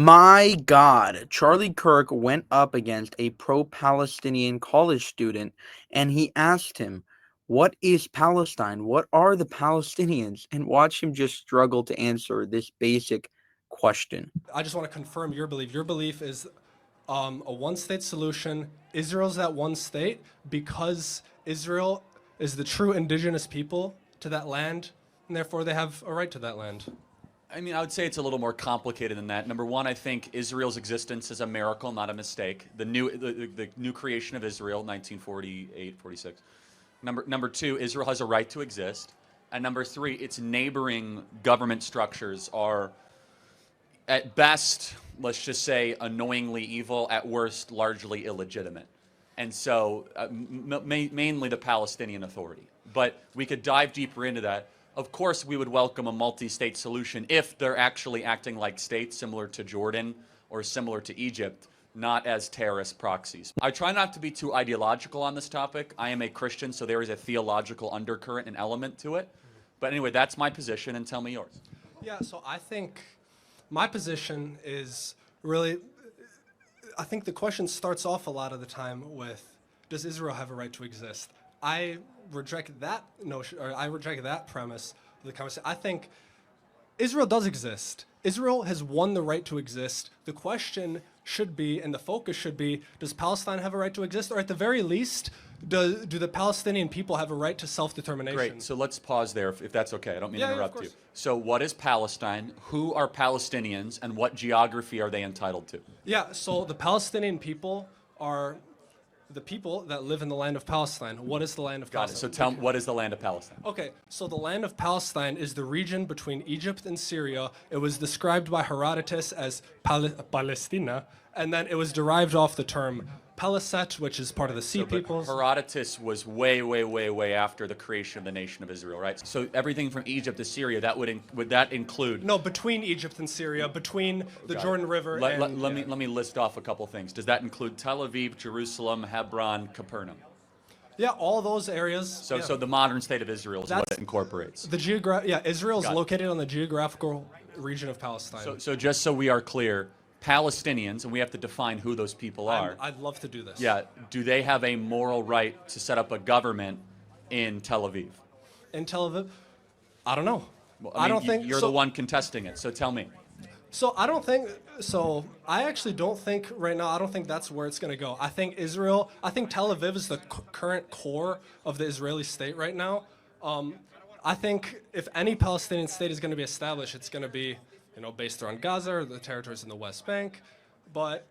My God, Charlie Kirk went up against a pro-Palestinian college student and he asked him, "What is Palestine? What are the Palestinians?" And watch him just struggle to answer this basic question. I just want to confirm your belief. Your belief is a one-state solution. Israel's that one state because Israel is the true indigenous people to that land, and therefore they have a right to that land. I mean, I would say it's a little more complicated than that. Number one, I think Israel's existence is a miracle, not a mistake. The new creation of Israel, 1948, 46. Number two, Israel has a right to exist. And number three, its neighboring government structures are, at best, let's just say, annoyingly evil, at worst, largely illegitimate. And so, mainly the Palestinian Authority. But we could dive deeper into that. Of course, we would welcome a multi-state solution if they're actually acting like states, similar to Jordan or similar to Egypt, not as terrorist proxies. I try not to be too ideological on this topic. I am a Christian, so there is a theological undercurrent and element to it. But anyway, that's my position, and tell me yours. Yeah, so I think my position is really, I think the question starts off a lot of the time with, does Israel have a right to exist? I reject that notion, or I reject that premise of the conversation. I think Israel does exist. Israel has won the right to exist. The question should be, and the focus should be, does Palestine have a right to exist? Or at the very least, do the Palestinian people have a right to self-determination? Great, so let's pause there if that's okay. I don't mean to interrupt of you. course. So what is Palestine? Who are Palestinians? And what geography are they entitled to? Yeah, so the Palestinian people are the people that live in the land of Palestine. What is the land of Got it. Palestine? So tell me, what is the land of Palestine? Okay, so the land of Palestine is the region between Egypt and Syria. It was described by Herodotus as Palestina, and then it was derived off the term Peliset, which is part of the Sea peoples. Herodotus was way after the creation of the nation of Israel, right? So everything from Egypt to Syria, that would that include? No, between Egypt and Syria, between the Jordan River Let me list off a couple things. Does that include Tel Aviv, Jerusalem, Hebron, Capernaum? Yeah, all those areas. So the modern state of Israel is what it incorporates. Israel is located on the geographical region of Palestine. So just so we are clear, Palestinians, and we have to define who those people are. I'd love to do this. Yeah, do they have a moral right to set up a government in Tel Aviv? In Tel Aviv? I don't know. Well, I don't think you're the one contesting it, so tell me. So I actually don't think right now, I don't think that's where it's going to go. I think Tel Aviv is the current core of the Israeli state right now. I think if any Palestinian state is going to be established, it's going to be, based around Gaza or the territories in the West Bank. But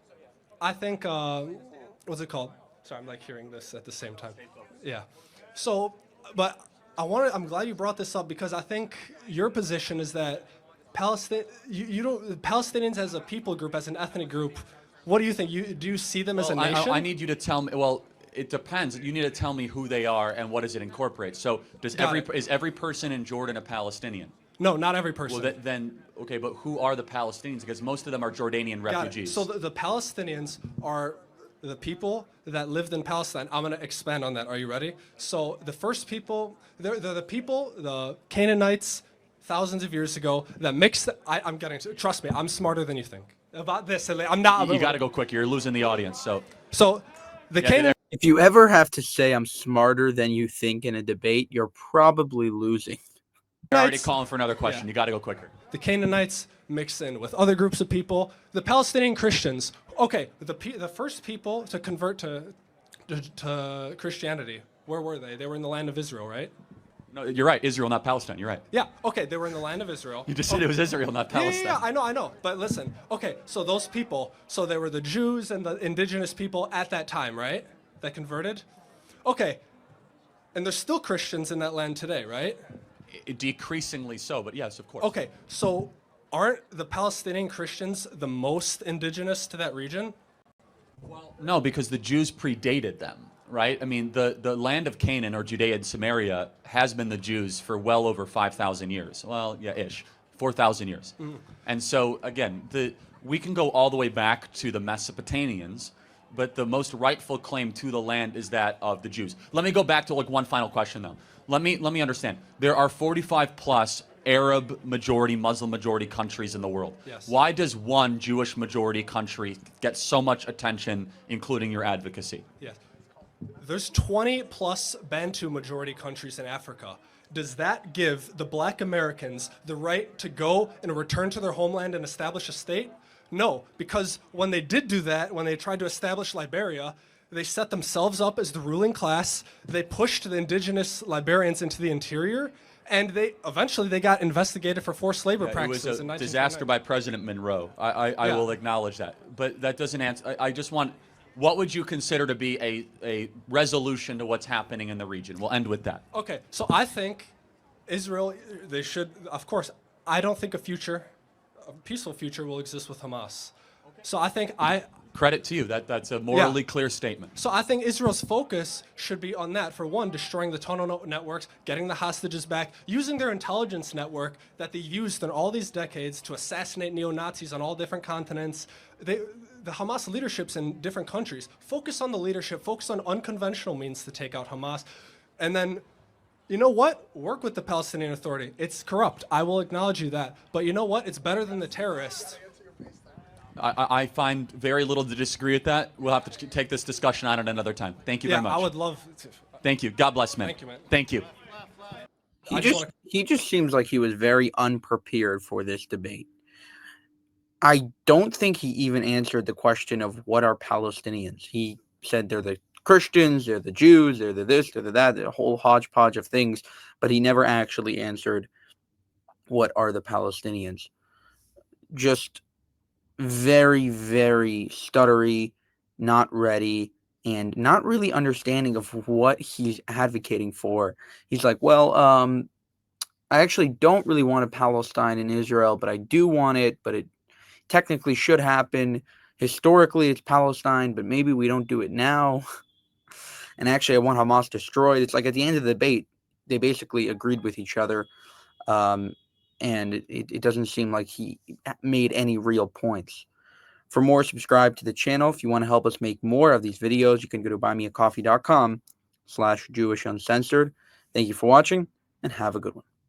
I think, what's it called? Sorry, I'm like hearing this at the same time. Yeah. So, but I'm glad you brought this up because I think your position is that Palestinians as a people group, as an ethnic group, what do you think? Do you see them as a nation? I need you to tell me, well, it depends. You need to tell me who they are and what does it incorporate. So is every person in Jordan a Palestinian? No, not every person. Well, okay, but who are the Palestinians? Because most of them are Jordanian refugees. So the Palestinians are the people that lived in Palestine. I'm going to expand on that. Are you ready? So the first people, they're the people, the Canaanites, thousands of years ago, that mixed. I'm getting to. Trust me, I'm smarter than you think about this. I'm not. You got to go quick. You're losing the audience. So the Canaanites. If you ever have to say I'm smarter than you think in a debate, you're probably losing. You're already calling for another question. You got to go quicker. The Canaanites mix in with other groups of people. The Palestinian Christians. Okay, the first people to convert to Christianity. Where were they? They were in the land of Israel, right? No, you're right. Israel, not Palestine. You're right. Yeah. Okay, they were in the land of Israel. You just said it was Israel, not Palestine. Yeah, I know. But listen. Okay, so those people. So they were the Jews and the indigenous people at that time, right? That converted. Okay, and there's still Christians in that land today, right? Decreasingly so, but yes, of course. Okay, so aren't the Palestinian Christians the most indigenous to that region? Well, no, because the Jews predated them, right? I mean, the land of Canaan, or Judea and Samaria, has been the Jews for well over 5,000 years. Well, yeah, ish. 4,000 years. Mm. And so, again, we can go all the way back to the Mesopotamians, but the most rightful claim to the land is that of the Jews. Let me go back to one final question, though. Let me understand. There are 45 plus Arab majority, Muslim majority countries in the world. Yes. Why does one Jewish majority country get so much attention, including your advocacy? Yes. There's 20 plus Bantu majority countries in Africa. Does that give the black Americans the right to go and return to their homeland and establish a state? No, because when they did do that, when they tried to establish Liberia, they set themselves up as the ruling class. They pushed the indigenous Liberians into the interior, and they eventually got investigated for forced labor practices It was a in 1929. disaster by President Monroe. I will acknowledge that. But that doesn't answer. I just want, what would you consider to be a resolution to what's happening in the region? We'll end with that. Okay, so I think Israel, they should, of course, I don't think a peaceful future will exist with Hamas. So I think Credit to you. That's a morally clear statement. So I think Israel's focus should be on that. For one, destroying the tunnel networks, getting the hostages back, using their intelligence network that they used in all these decades to assassinate neo-Nazis on all different continents. The Hamas leaderships in different countries focus on the leadership, focus on unconventional means to take out Hamas. And then, you know what? Work with the Palestinian Authority. It's corrupt. I will acknowledge you that. But you know what? It's better than the terrorists. I find very little to disagree with that. We'll have to take this discussion on at another time. Thank you very much. I would love to. Thank you. God bless, man. Thank you, man. Thank you. He just seems like he was very unprepared for this debate. I don't think he even answered the question of what are Palestinians. He said they're the Christians, they're the Jews, they're the this, they're the that, the whole hodgepodge of things, but he never actually answered what are the Palestinians. Just very, very stuttery, not ready, and not really understanding of what he's advocating for. He's like, well, I actually don't really want a Palestine in Israel, but I do want it, but it technically should happen. Historically, it's Palestine, but maybe we don't do it now. And actually, I want Hamas destroyed. It's like at the end of the debate, they basically agreed with each other. And it doesn't seem like he made any real points. For more, subscribe to the channel. If you want to help us make more of these videos, you can go to buymeacoffee.com/JewishUncensored. Thank you for watching, and have a good one.